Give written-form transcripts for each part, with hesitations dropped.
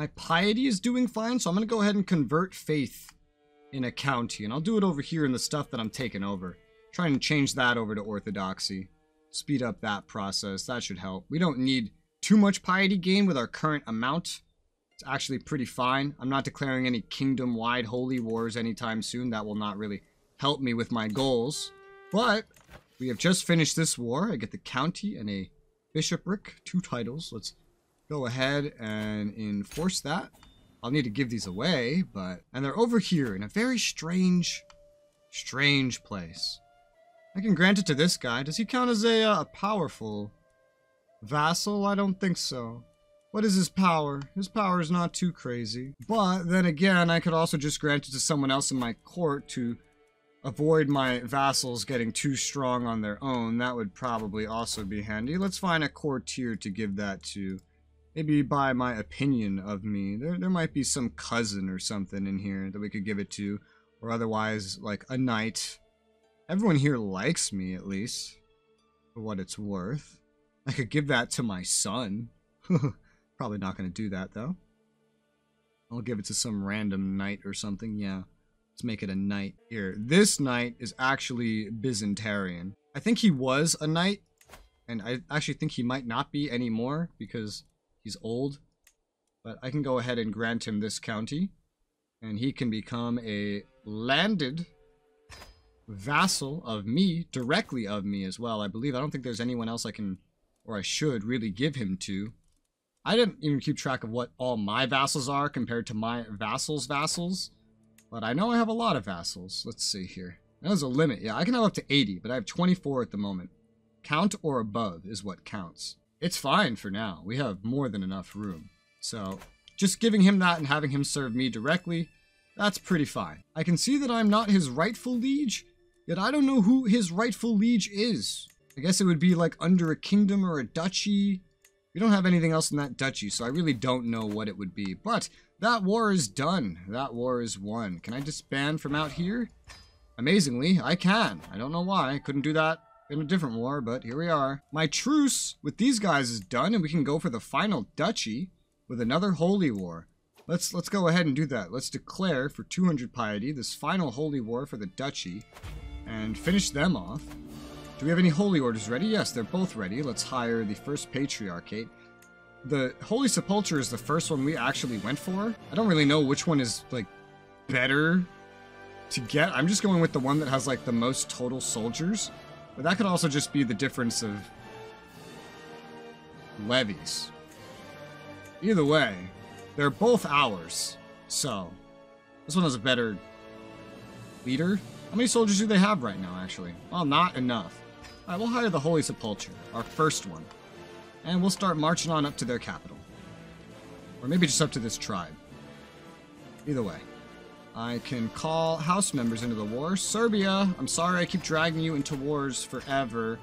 My piety is doing fine, so I'm going to go ahead and convert faith in a county. And I'll do it over here in the stuff that I'm taking over. Trying to change that over to orthodoxy. Speed up that process. That should help. We don't need too much piety gain with our current amount. It's actually pretty fine. I'm not declaring any kingdom-wide holy wars anytime soon. That will not really help me with my goals. But we have just finished this war. I get the county and a bishopric. 2 titles. Let's go ahead and enforce that. I'll need to give these away, but... And they're over here in a very strange place. I can grant it to this guy. Does he count as a powerful vassal? I don't think so. What is his power? His power is not too crazy. But then again, I could also just grant it to someone else in my court to avoid my vassals getting too strong on their own. That would probably also be handy. Let's find a courtier to give that to. Maybe by my opinion of me. There might be some cousin or something in here that we could give it to. Or otherwise, like a knight. Everyone here likes me, at least. For what it's worth. I could give that to my son. Probably not going to do that, though. I'll give it to some random knight or something. Yeah. Let's make it a knight. Here. This knight is actually Byzantarian. I think he was a knight. And I actually think he might not be anymore. Because he's old. But I can go ahead and grant him this county. And he can become a landed vassal of me, directly of me as well, I believe. I don't think there's anyone else I can, or I should, really give him to. I didn't even keep track of what all my vassals are compared to my vassals' vassals. But I know I have a lot of vassals. Let's see here. There's a limit. Yeah, I can have up to 80, but I have 24 at the moment. Count or above is what counts. It's fine for now. We have more than enough room. So, just giving him that and having him serve me directly, that's pretty fine. I can see that I'm not his rightful liege, yet I don't know who his rightful liege is. I guess it would be like under a kingdom or a duchy. We don't have anything else in that duchy, so I really don't know what it would be. But that war is done. That war is won. Can I disband from out here? Amazingly, I can. I don't know why. I couldn't do that in a different war, but here we are. My truce with these guys is done, and we can go for the final duchy with another holy war. Let's go ahead and do that. Let's declare for 200 piety this final holy war for the duchy and finish them off. Do we have any holy orders ready? Yes, they're both ready. Let's hire the first patriarchate. The Holy Sepulchre is the first one we actually went for. I don't really know which one is, like, better to get. I'm just going with the one that has, like, the most total soldiers. But that could also just be the difference of levies. Either way, they're both ours. So, this one has a better leader. How many soldiers do they have right now, actually? Well, not enough. Alright, we'll hire the Holy Sepulchre, our first one. And we'll start marching on up to their capital. Or maybe just up to this tribe. Either way. I can call house members into the war. Serbia, I'm sorry I keep dragging you into wars forever.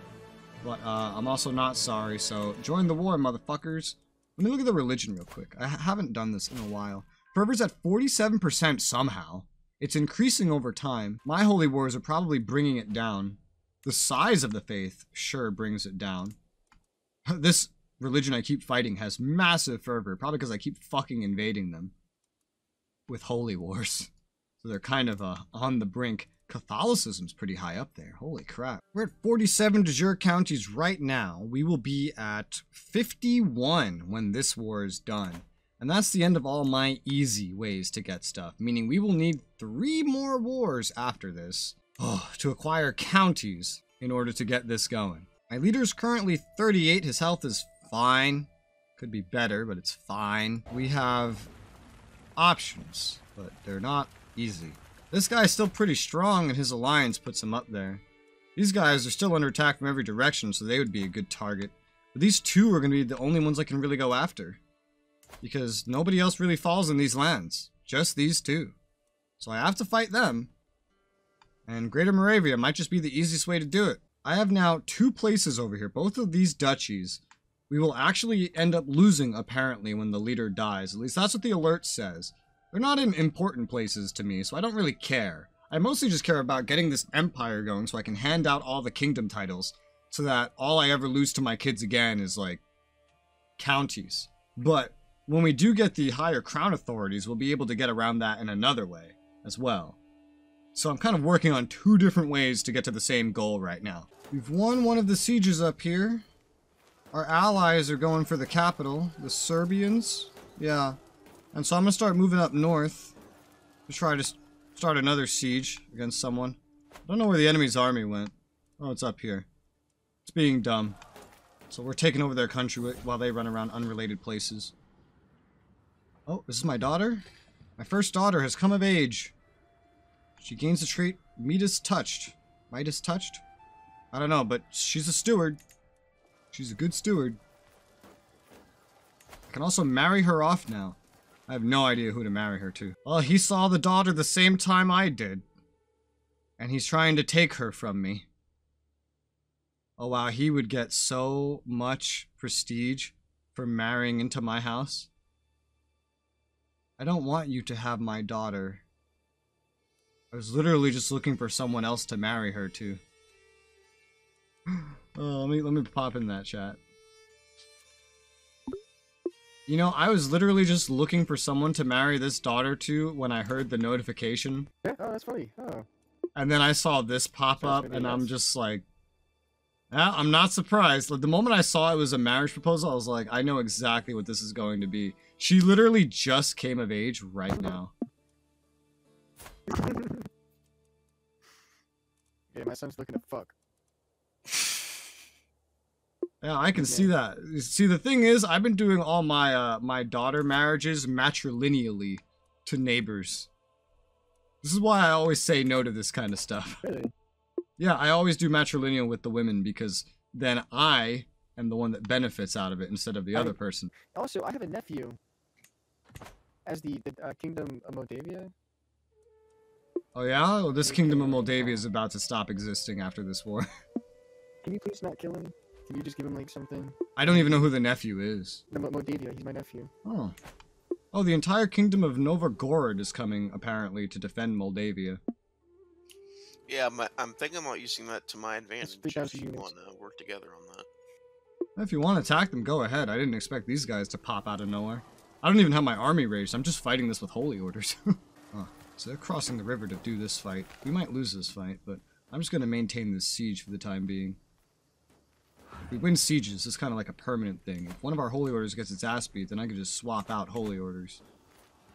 But I'm also not sorry, so join the war, motherfuckers. Let me look at the religion real quick. I haven't done this in a while. Fervor's at 47% somehow. It's increasing over time. My holy wars are probably bringing it down. The size of the faith sure brings it down. This religion I keep fighting has massive fervor, probably because I keep fucking invading them with holy wars. So they're kind of on the brink. Catholicism's pretty high up there. Holy crap. We're at 47 de jure counties right now. We will be at 51 when this war is done. And that's the end of all my easy ways to get stuff, meaning we will need 3 more wars after this to acquire counties in order to get this going. My leader's currently 38. His health is fine. Could be better, but it's fine. We have options, but they're not easy. This guy's still pretty strong, and his alliance puts him up there. These guys are still under attack from every direction, so they would be a good target. But these 2 are going to be the only ones I can really go after. Because nobody else really falls in these lands. Just these 2. So I have to fight them. And Greater Moravia might just be the easiest way to do it. I have now 2 places over here. Both of these duchies we will actually end up losing, apparently, when the leader dies. At least that's what the alert says. They're not in important places to me, so I don't really care. I mostly just care about getting this empire going so I can hand out all the kingdom titles so that all I ever lose to my kids again is, like, counties. But when we do get the higher crown authorities, we'll be able to get around that in another way as well. So I'm kind of working on 2 different ways to get to the same goal right now. We've won one of the sieges up here. Our allies are going for the capital, the Serbians. Yeah. And so I'm going to start moving up north to try to start another siege against someone. I don't know where the enemy's army went. Oh, it's up here. It's being dumb. So we're taking over their country while they run around unrelated places. Oh, this is my daughter? My first daughter has come of age. She gains the trait Midas Touched. Midas Touched? I don't know, but she's a steward. She's a good steward. I can also marry her off now. I have no idea who to marry her to. Well, he saw the daughter the same time I did. And he's trying to take her from me. Oh wow, he would get so much prestige for marrying into my house. I don't want you to have my daughter. I was literally just looking for someone else to marry her to. Oh, let me pop in that chat. You know, I was literally just looking for someone to marry this daughter to when I heard the notification. Yeah, oh, that's funny. Oh. And then I saw this pop up, and I'm just like, yeah, I'm not surprised. Like, the moment I saw it was a marriage proposal, I was like, I know exactly what this is going to be. She literally just came of age right now. Yeah, my son's looking to fuck. Yeah, I can see that. See, the thing is, I've been doing all my my daughter marriages matrilineally to neighbors. This is why I always say no to this kind of stuff. Really? Yeah, I always do matrilineal with the women because then I am the one that benefits out of it instead of the other person. Also, I have a nephew as the Kingdom of Moldavia. Oh yeah? Well, this Kingdom of Moldavia is about to stop existing after this war. Can you please not kill him? Can you just give him like something? I don't even know who the nephew is. No, Moldavia, he's my nephew. Oh. Oh, the entire Kingdom of Novgorod is coming, apparently, to defend Moldavia. Yeah, I'm thinking about using that to my advantage if you want to work together on that. If you want to attack them, go ahead. I didn't expect these guys to pop out of nowhere. I don't even have my army raised. I'm just fighting this with holy orders. Oh, so they're crossing the river to do this fight. We might lose this fight, but I'm just going to maintain this siege for the time being. If we win sieges, it's kind of like a permanent thing. If one of our holy orders gets its ass beat, then I can just swap out holy orders.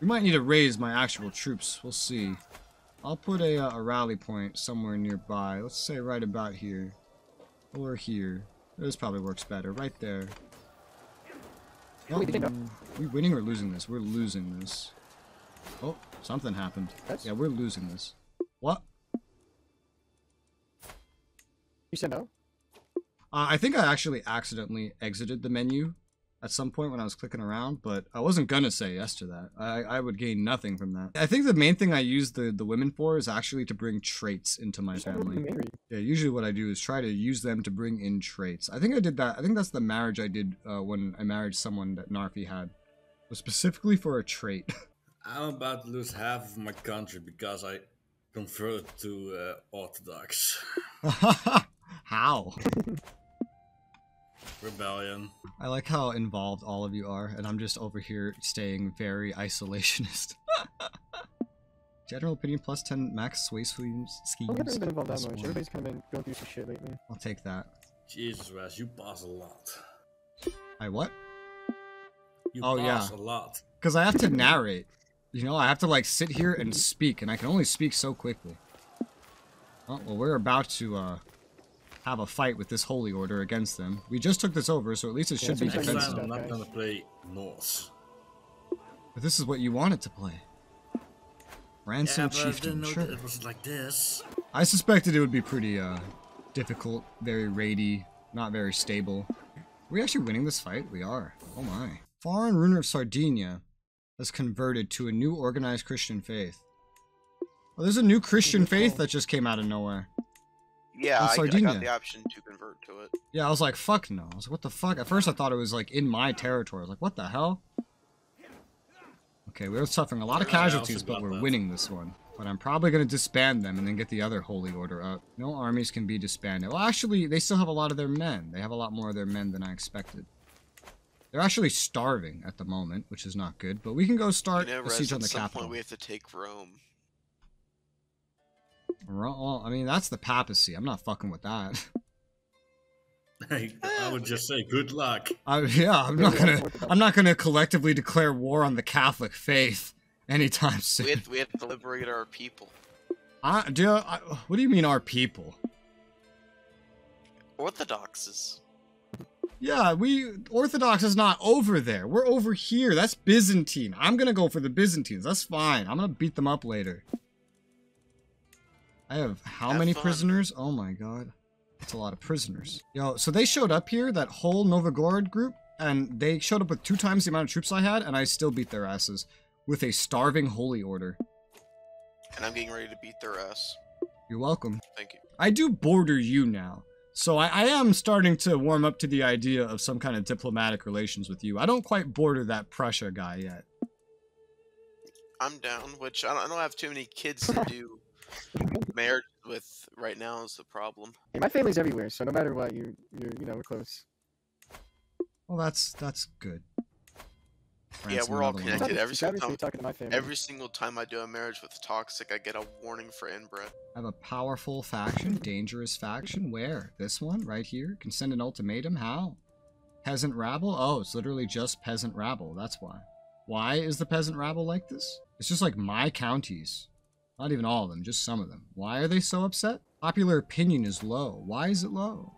We might need to raise my actual troops. We'll see. I'll put a rally point somewhere nearby. Let's say right about here. Or here. This probably works better. Right there. Oh, are we winning or losing this? We're losing this. Oh, something happened. Yeah, we're losing this. What? You said no? I think I actually accidentally exited the menu at some point when I was clicking around, but I wasn't gonna say yes to that. I would gain nothing from that. I think the main thing I use the women for is actually to bring traits into my family. Yeah, usually what I do is try to use them to bring in traits. I think I did that. I think that's the marriage I did when I married someone that Narfi had. It was specifically for a trait. I'm about to lose half of my country because I converted to Orthodox. How? Rebellion. I like how involved all of you are, and I'm just over here staying very isolationist. General opinion plus 10 max sway schemes. I haven't been involved that much. Everybody's kind of been going through some shit lately. I'll take that. Jesus, Raz, you pass a lot. I what? You pass a lot. Because I have to narrate. You know, I have to like sit here and speak, and I can only speak so quickly. Oh, well, we're about to have a fight with this holy order against them. We just took this over, so at least it should be defensive. I'm not gonna play Norse. But this is what you wanted to play. Ransom Chieftain, I didn't sure. know it was like this. I suspected it would be pretty difficult, very raidy, not very stable. Are we actually winning this fight? We are. Oh my. Foreign ruler of Sardinia has converted to a new organized Christian faith. Oh, there's a new Christian faith that just came out of nowhere. Yeah, I got the option to convert to it. Yeah, I was like, fuck no. I was like, what the fuck? At first I thought it was like in my territory. I was like, what the hell? Okay, we're suffering a lot of casualties, but we're winning this one. But I'm probably going to disband them and then get the other holy order up. No armies can be disbanded. Well, actually, they still have a lot of their men. They have a lot more of their men than I expected. They're actually starving at the moment, which is not good. But we can go start You know, a siege on the at some capital. point we have to take Rome. Well, I mean, that's the papacy. I'm not fucking with that. I would just say good luck. Yeah, I'm not gonna collectively declare war on the Catholic faith anytime soon. We have to liberate our people. What do you mean our people? Orthodoxes. Yeah, Orthodox is not over there. We're over here. That's Byzantine. I'm gonna go for the Byzantines. That's fine. I'm gonna beat them up later. I have how many prisoners? Oh my god. That's a lot of prisoners. Yo, so they showed up here, that whole Novgorod group, and they showed up with 2 times the amount of troops I had, and I still beat their asses with a starving holy order. And I'm getting ready to beat their ass. You're welcome. Thank you. I do border you now. So I am starting to warm up to the idea of some kind of diplomatic relations with you. I don't quite border that Prussia guy yet. I'm down, which I don't have too many kids to do marriage with right now is the problem. Hey, my family's everywhere, so no matter what, you know, we're close. Well, that's good. Yeah, we're all connected. Every single time I do a marriage with Toxic, I get a warning for inbred. I have a powerful faction, dangerous faction. Where? This one? Right here? Can send an ultimatum? How? Peasant rabble? Oh, it's literally just peasant rabble. That's why. Why is the peasant rabble like this? It's just like my counties. Not even all of them, just some of them. Why are they so upset? Popular opinion is low. Why is it low?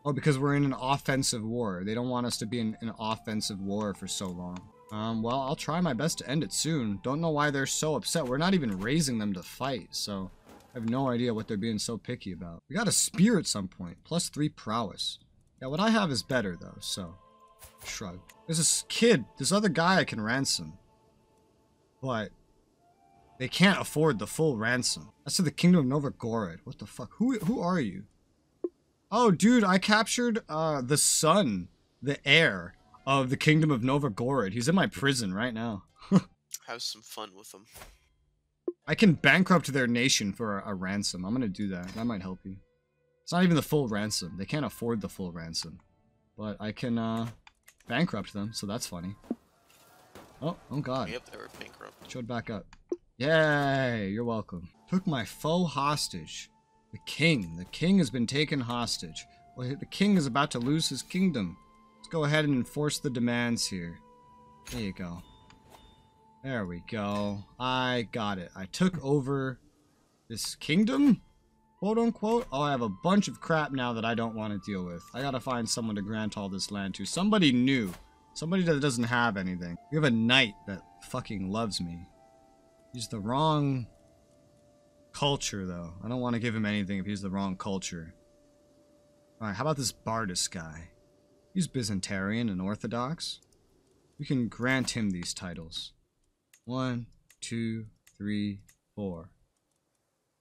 Oh, because we're in an offensive war. They don't want us to be in an offensive war for so long. Well, I'll try my best to end it soon. Don't know why they're so upset. We're not even raising them to fight, so I have no idea what they're being so picky about. We got a spear at some point. +3 prowess. Yeah, what I have is better, though, so shrug. There's this kid, this other guy I can ransom. But they can't afford the full ransom. That's to the Kingdom of Novgorod. What the fuck? Who are you? Oh, dude, I captured the son, the heir of the Kingdom of Novgorod. He's in my prison right now. Have some fun with him. I can bankrupt their nation for a ransom. I'm gonna do that. That might help you. It's not even the full ransom. They can't afford the full ransom. But I can bankrupt them, so that's funny. Oh god. Yep, they were bankrupt. Showed back up. Yay, you're welcome. Took my foe hostage. The king. The king has been taken hostage. Well, the king is about to lose his kingdom. Let's go ahead and enforce the demands here. There you go. There we go. I got it. I took over this kingdom, quote unquote. Oh, I have a bunch of crap now that I don't want to deal with. I gotta find someone to grant all this land to. Somebody new. Somebody that doesn't have anything. We have a knight that fucking loves me. He's the wrong culture, though. I don't want to give him anything if he's the wrong culture. Alright, how about this Bardus guy? He's Byzantarian and Orthodox. We can grant him these titles. 1, 2, 3, 4.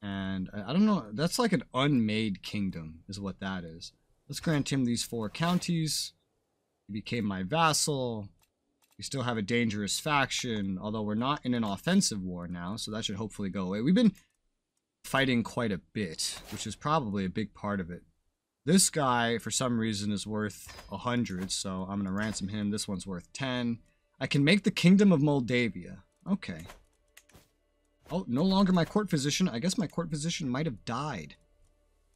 And I don't know, that's like an unmade kingdom, is what that is. Let's grant him these 4 counties. He became my vassal. We still have a dangerous faction, although we're not in an offensive war now, so that should hopefully go away. We've been fighting quite a bit, which is probably a big part of it. This guy, for some reason, is worth 100, so I'm going to ransom him. This one's worth 10. I can make the Kingdom of Moldavia. Okay. Oh, no longer my court physician. I guess my court physician might have died.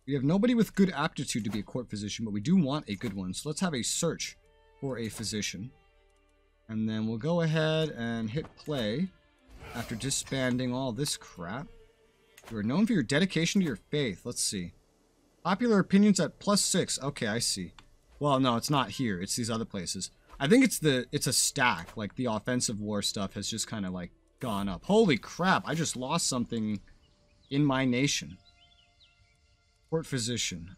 We have nobody with good aptitude to be a court physician, but we do want a good one. So let's have a search for a physician. And then we'll go ahead and hit play after disbanding all this crap. You are known for your dedication to your faith. Let's see. Popular opinions at +6. Okay, I see. Well, no, it's not here. It's these other places. I think it's a stack. Like, the offensive war stuff has just kind of, like, gone up. Holy crap, I just lost something in my nation. Court physician.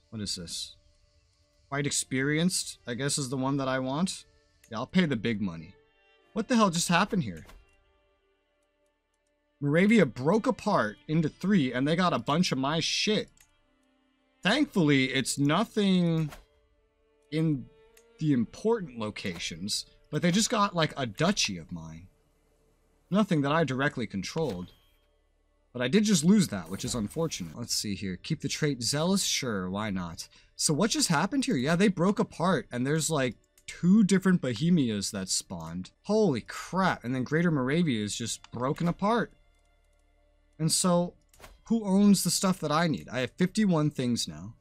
What is this? Quite experienced, I guess, is the one that I want. Yeah, I'll pay the big money. What the hell just happened here? Moravia broke apart into 3, and they got a bunch of my shit. Thankfully, it's nothing in the important locations, but they just got, like, a duchy of mine. Nothing that I directly controlled. But I did just lose that, which is unfortunate. Let's see here. Keep the trait zealous? Sure, why not? So what just happened here? Yeah, they broke apart, and there's like 2 different Bohemias that spawned. Holy crap. And then Greater Moravia is just broken apart. And so, who owns the stuff that I need? I have 51 things now.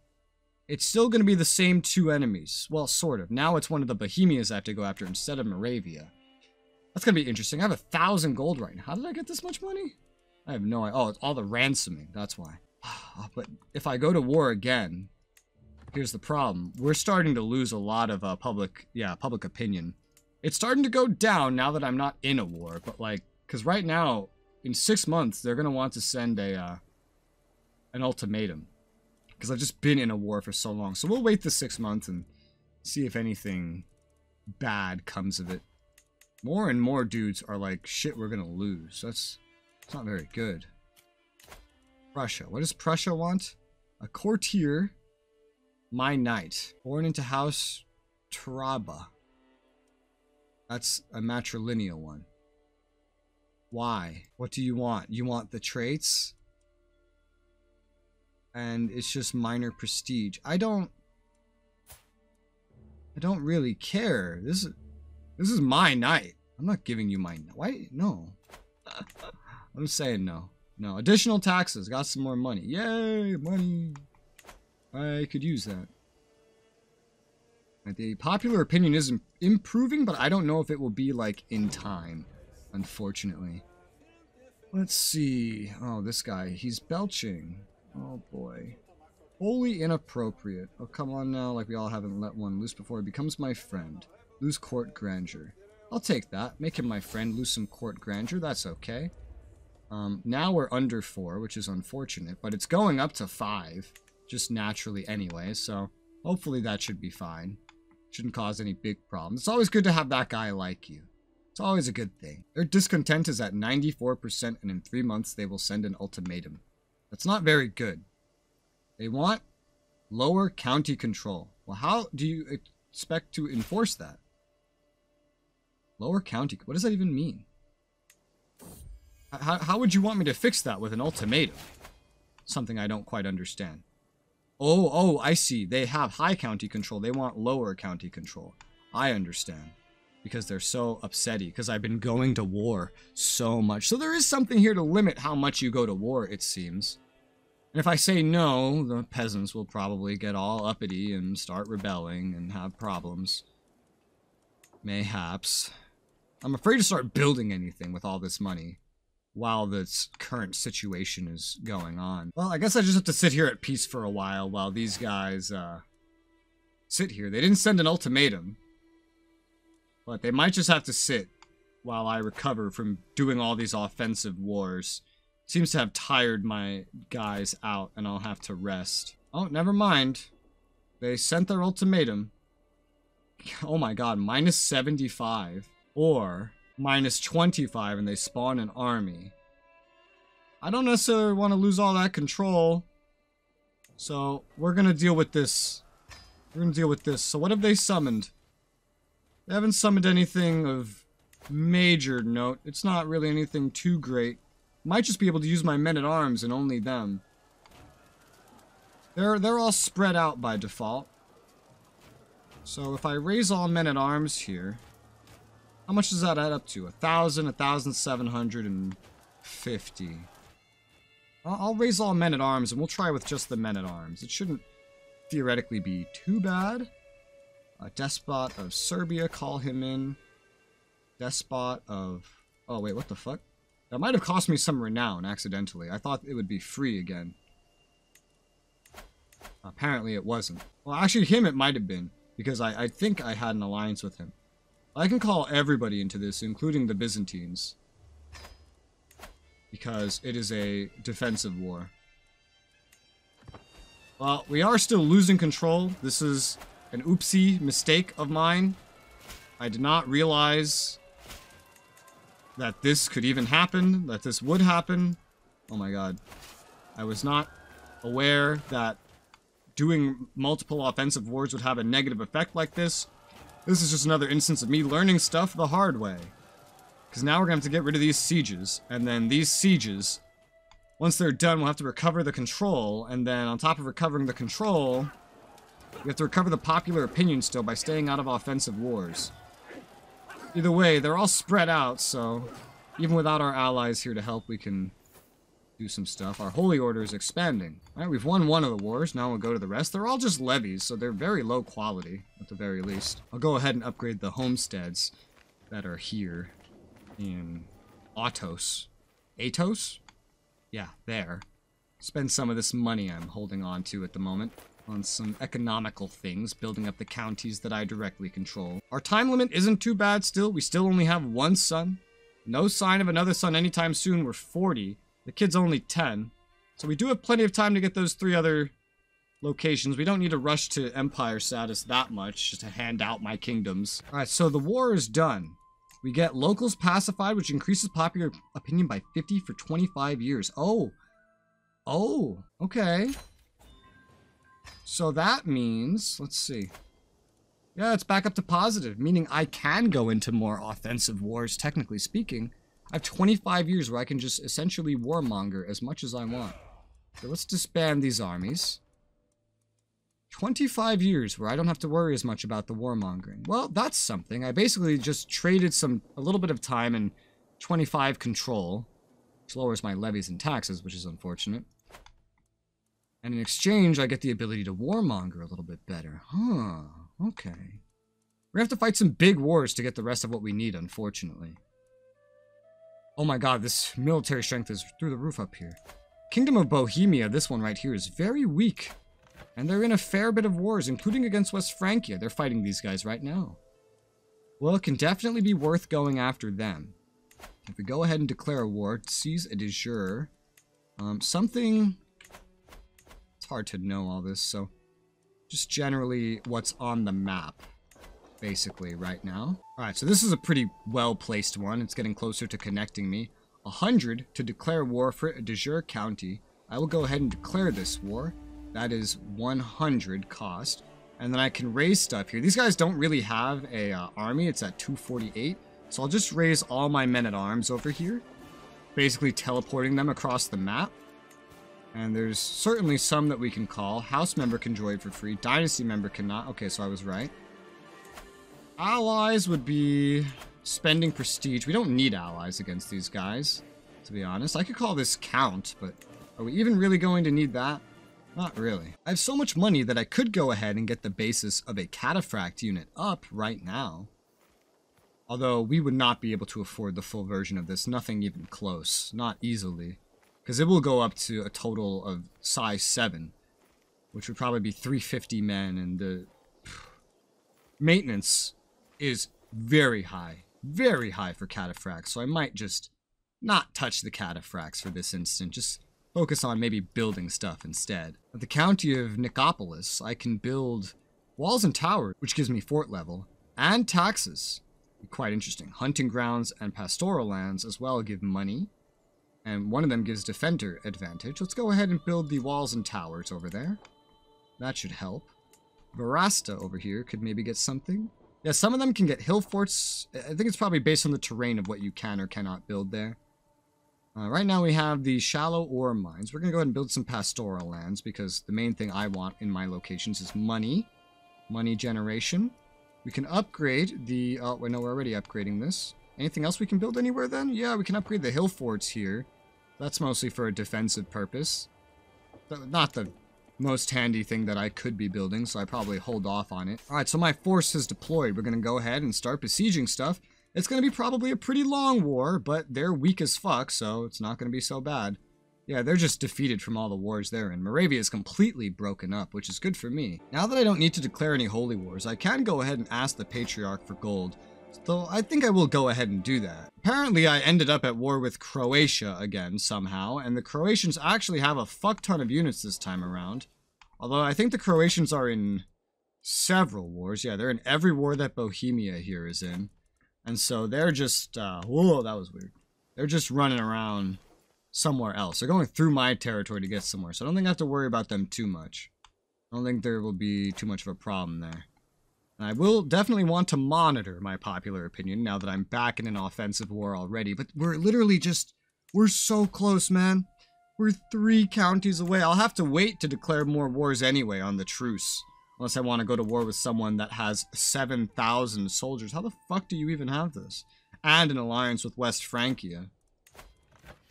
It's still going to be the same 2 enemies. Well, sort of. Now it's one of the Bohemias I have to go after instead of Moravia. That's going to be interesting. I have 1,000 gold right now. How did I get this much money? I have no idea. Oh, it's all the ransoming. That's why. But if I go to war again, here's the problem. We're starting to lose a lot of public opinion. It's starting to go down now that I'm not in a war. But like, because right now, in 6 months, they're going to want to send an ultimatum. Because I've just been in a war for so long. So we'll wait the 6 months and see if anything bad comes of it. More and more dudes are like, shit, we're going to lose. That's not very good. Prussia. What does Prussia want? A courtier. My knight. Born into House Traba. That's a matrilineal one. Why? What do you want? You want the traits? And it's just minor prestige. I don't really care. This is my knight. I'm not giving you my... Why? No. I'm saying no. No. Additional taxes. Got some more money. Yay! Money. I could use that. The popular opinion is improving, but I don't know if it will be, like, in time. Unfortunately. Let's see. Oh, this guy. He's belching. Oh, boy. Wholly inappropriate. Oh, come on now. Like, we all haven't let one loose before. He becomes my friend. Lose court grandeur. I'll take that. Make him my friend. Lose some court grandeur. That's okay. Now we're under 4, which is unfortunate. But it's going up to 5. Just naturally anyway. So hopefully that should be fine. Shouldn't cause any big problems. It's always good to have that guy like you. It's always a good thing. Their discontent is at 94%. And in 3 months they will send an ultimatum. That's not very good. They want lower county control. Well, how do you expect to enforce that? Lower county... What does that even mean? How would you want me to fix that with an ultimatum? Something I don't quite understand. Oh, I see. They have high county control. They want lower county control. I understand. Because they're so upsetty. Because I've been going to war so much. So there is something here to limit how much you go to war, it seems. And if I say no, the peasants will probably get all uppity and start rebelling and have problems. Mayhaps. I'm afraid to start building anything with all this money while this current situation is going on. Well, I guess I just have to sit here at peace for a while these guys sit here. They didn't send an ultimatum, but they might just have to sit while I recover from doing all these offensive wars. Seems to have tired my guys out, and I'll have to rest. Oh, never mind. They sent their ultimatum. Oh my god, minus 75. Or minus 25 and they spawn an army. I don't necessarily want to lose all that control. So, we're going to deal with this. We're going to deal with this. So, what have they summoned? They haven't summoned anything of major note. It's not really anything too great. Might just be able to use my men-at-arms and only them. They're all spread out by default. So, if I raise all men-at-arms here... How much does that add up to? 1,000, 1,750. I'll raise all men-at-arms, and we'll try with just the men-at-arms. It shouldn't theoretically be too bad. Despot of Serbia, call him in. Despot of... Oh, wait, what the fuck? That might have cost me some renown, accidentally. I thought it would be free again. Apparently it wasn't. Well, actually, him it might have been, because I think I had an alliance with him. I can call everybody into this, including the Byzantines. Because it is a defensive war. Well, we are still losing control. This is an oopsie mistake of mine. I did not realize that this could even happen, that this would happen. Oh my god. I was not aware that doing multiple offensive wars would have a negative effect like this. This is just another instance of me learning stuff the hard way. Because now we're going to have to get rid of these sieges. And then these sieges Once they're done, we'll have to recover the control, and then on top of recovering the control, we have to recover the popular opinion still by staying out of offensive wars. Either way, they're all spread out, so even without our allies here to help, we can do some stuff. Our Holy Order is expanding. Alright, we've won one of the wars, now we'll go to the rest. They're all just levies, so they're very low quality, at the very least. I'll go ahead and upgrade the homesteads that are here in Atos. Atos? Yeah, there. Spend some of this money I'm holding on to at the moment on some economical things, building up the counties that I directly control. Our time limit isn't too bad still. We still only have one son. No sign of another son anytime soon. We're 40. The kid's only 10. So we do have plenty of time to get those 3 other locations. We don't need to rush to empire status that much just to hand out my kingdoms. Alright, so the war is done. We get locals pacified, which increases popular opinion by 50 for 25 years. Oh. Oh, okay. So that means, let's see. Yeah, it's back up to positive, meaning I can go into more offensive wars, technically speaking. I have 25 years where I can just essentially warmonger as much as I want. So let's disband these armies. 25 years where I don't have to worry as much about the warmongering. Well, that's something. I basically just traded a little bit of time and 25 control, which lowers my levies and taxes, which is unfortunate. And in exchange, I get the ability to warmonger a little bit better. Huh, okay. We're gonna have to fight some big wars to get the rest of what we need, unfortunately. Oh my god, this military strength is through the roof up here. Kingdom of Bohemia, this one right here, is very weak. And they're in a fair bit of wars, including against West Francia. They're fighting these guys right now. Well, it can definitely be worth going after them. If we go ahead and declare a war, seize a de jure. Something... It's hard to know all this, so... Just generally what's on the map, basically, right now. Alright, so this is a pretty well-placed one. It's getting closer to connecting me. 100 to declare war for a de jure county. I will go ahead and declare this war. That is 100 cost. And then I can raise stuff here. These guys don't really have a army. It's at 248. So I'll just raise all my men-at-arms over here. Basically teleporting them across the map. And there's certainly some that we can call. House member can join for free. Dynasty member cannot. Okay, so I was right. Allies would be spending prestige. We don't need allies against these guys, to be honest. I could call this count, but are we even really going to need that? Not really. I have so much money that I could go ahead and get the basis of a cataphract unit up right now. Although we would not be able to afford the full version of this. Nothing even close. Not easily. Because it will go up to a total of size 7. Which would probably be 350 men. And the maintenance is very high. Very high for cataphracts. So I might just not touch the cataphracts for this instant. Just focus on maybe building stuff instead. At the county of Nicopolis, I can build walls and towers, which gives me fort level, and taxes. Quite interesting. Hunting grounds and pastoral lands as well give money, and one of them gives defender advantage. Let's go ahead and build the walls and towers over there. That should help. Verasta over here could maybe get something. Yeah, some of them can get hill forts. I think it's probably based on the terrain of what you can or cannot build there. Right now we have the shallow ore mines. We're going to go ahead and build some pastoral lands because the main thing I want in my locations is money. Money generation. We can upgrade the... Oh, wait, no, we're already upgrading this. Anything else we can build anywhere then? Yeah, we can upgrade the hill forts here. That's mostly for a defensive purpose. Not the most handy thing that I could be building, so I probably hold off on it. Alright, so my force is deployed. We're going to go ahead and start besieging stuff. It's going to be probably a pretty long war, but they're weak as fuck, so it's not going to be so bad. Yeah, they're just defeated from all the wars they're in. Moravia is completely broken up, which is good for me. Now that I don't need to declare any holy wars, I can go ahead and ask the Patriarch for gold. So I think I will go ahead and do that. Apparently, I ended up at war with Croatia again, somehow, and the Croatians actually have a fuck ton of units this time around. Although I think the Croatians are in several wars. Yeah, they're in every war that Bohemia here is in. And so they're just, whoa, that was weird. They're just running around somewhere else. They're going through my territory to get somewhere, so I don't think I have to worry about them too much. I don't think there will be too much of a problem there. And I will definitely want to monitor my popular opinion now that I'm back in an offensive war already, but we're literally just, we're so close, man. We're 3 counties away. I'll have to wait to declare more wars anyway on the truce. Unless I want to go to war with someone that has 7,000 soldiers. How the fuck do you even have this? And an alliance with West Francia.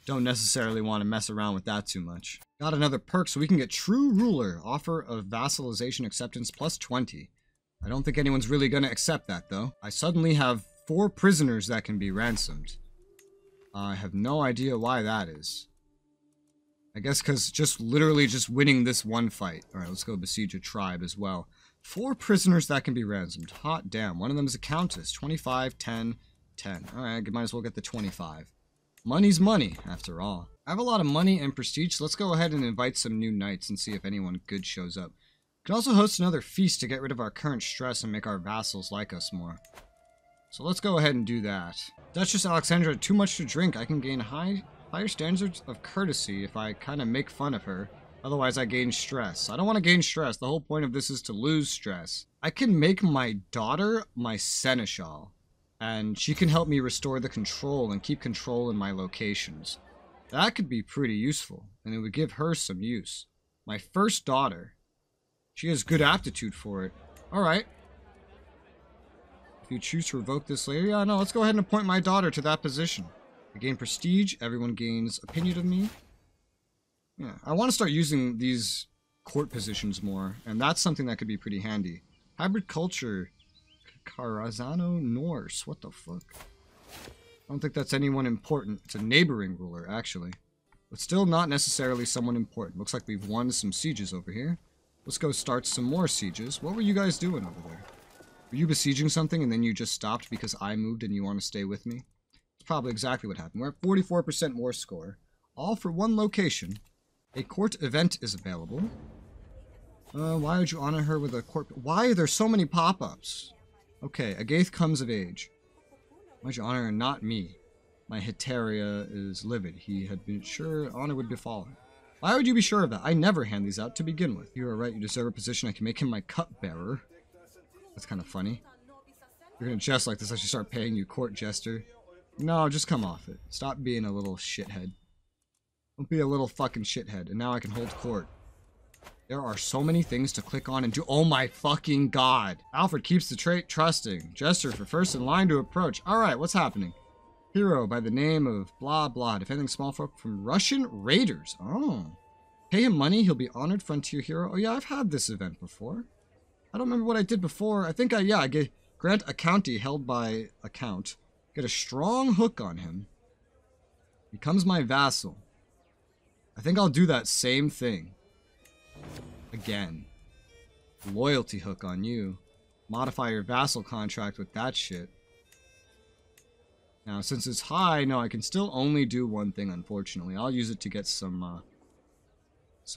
Don't necessarily want to mess around with that too much. Got another perk so we can get True Ruler. Offer of vassalization acceptance plus 20. I don't think anyone's really going to accept that though. I suddenly have 4 prisoners that can be ransomed. I have no idea why that is. I guess because literally just winning this one fight. Alright, let's go besiege a tribe as well. 4 prisoners that can be ransomed. Hot damn. One of them is a countess. 25, 10, 10. Alright, might as well get the 25. Money's money, after all. I have a lot of money and prestige, so let's go ahead and invite some new knights and see if anyone good shows up. Could also host another feast to get rid of our current stress and make our vassals like us more. So let's go ahead and do that. Duchess Alexandra, too much to drink. I can gain higher standards of courtesy if I kind of make fun of her. Otherwise, I gain stress. I don't want to gain stress. The whole point of this is to lose stress. I can make my daughter my seneschal. And she can help me restore the control and keep control in my locations. That could be pretty useful. And it would give her some use. My first daughter. She has good aptitude for it. Alright. If you choose to revoke this later, yeah, no, let's go ahead and appoint my daughter to that position. I gain prestige, everyone gains opinion of me. Yeah, I want to start using these court positions more, and that's something that could be pretty handy. Hybrid culture, Carazano Norse, what the fuck? I don't think that's anyone important. It's a neighboring ruler, actually. But still not necessarily someone important. Looks like we've won some sieges over here. Let's go start some more sieges. What were you guys doing over there? Were you besieging something and then you just stopped because I moved and you want to stay with me? It's probably exactly what happened. We're at 44% war score. All for one location. A court event is available. Why would you honor her with a court... Why are there so many pop-ups? Okay, Agaith comes of age. Why'd you honor her, not me? My Heteria is livid. He had been sure honor would befall him. Why would you be sure of that? I never hand these out to begin with. You are right, you deserve a position. I can make him my cupbearer. That's kind of funny. You're gonna jest like this, I should start paying you, court jester. No, just come off it. Stop being a little shithead. Don't be a little fucking shithead. And now I can hold court. There are so many things to click on and do. Oh my fucking god. Alfred keeps the trait trusting. Jester for first in line to approach. Alright, what's happening? Hero by the name of blah blah. Defending small folk from Russian raiders. Oh. Pay him money, he'll be honored frontier hero. Oh yeah, I've had this event before. I don't remember what I did before. I think I grant a county held by a count. Get a strong hook on him. Becomes my vassal. I think I'll do that same thing. Again. Loyalty hook on you. Modify your vassal contract with that shit. Now, since it's high, no, I can still only do one thing, unfortunately. I'll use it to get some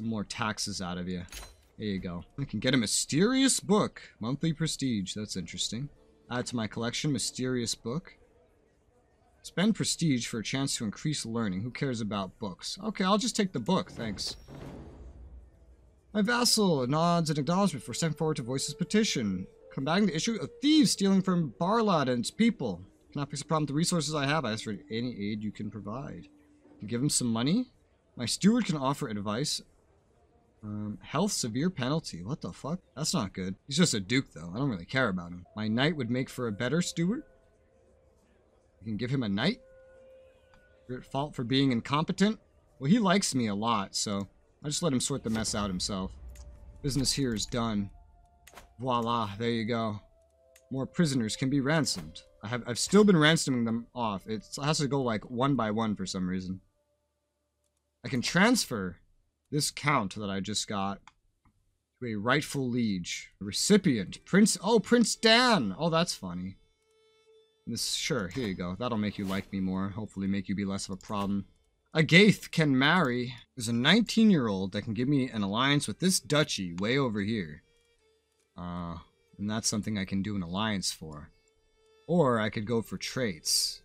more taxes out of you. There you go. I can get a mysterious book. Monthly prestige. That's interesting. Add to my collection, mysterious book. Spend prestige for a chance to increase learning. Who cares about books? Okay, I'll just take the book, thanks. My vassal nods in acknowledgement for stepping forward to voice his petition. Combating the issue of thieves stealing from Barlad and its people. Cannot fix the problem with the resources I have. I ask for any aid you can provide. You give him some money? My steward can offer advice. Health severe penalty. What the fuck? That's not good. He's just a duke, though. I don't really care about him. My knight would make for a better steward. You can give him a knight. You're at fault for being incompetent. Well, he likes me a lot, so I just let him sort the mess out himself. Business here is done. Voila, there you go. More prisoners can be ransomed. I've still been ransoming them off. It has to go like one by one for some reason. I can transfer this count that I just got to a rightful liege. A recipient. Prince Dan! Oh, that's funny. Sure, here you go. That'll make you like me more. Hopefully make you be less of a problem. Agaith can marry. There's a 19-year-old that can give me an alliance with this duchy way over here. And that's something I can do an alliance for. Or I could go for traits.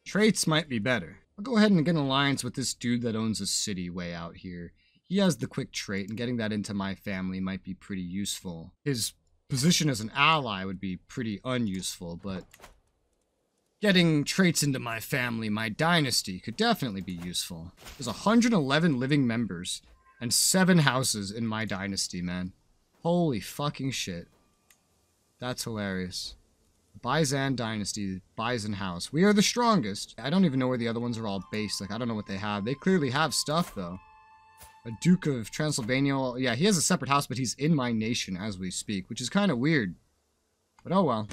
Traits might be better. I'll go ahead and get an alliance with this dude that owns a city way out here. He has the quick trait, and getting that into my family might be pretty useful. His position as an ally would be pretty unuseful, but Getting traits into my family, my dynasty, could definitely be useful. There's 111 living members and 7 houses in my dynasty, man. Holy fucking shit. That's hilarious. Byzan dynasty, Bison house. We are the strongest. I don't even know where the other ones are all based. Like, I don't know what they have. They clearly have stuff, though. A Duke of Transylvania. Yeah, he has a separate house, but he's in my nation as we speak, which is kind of weird. But oh well.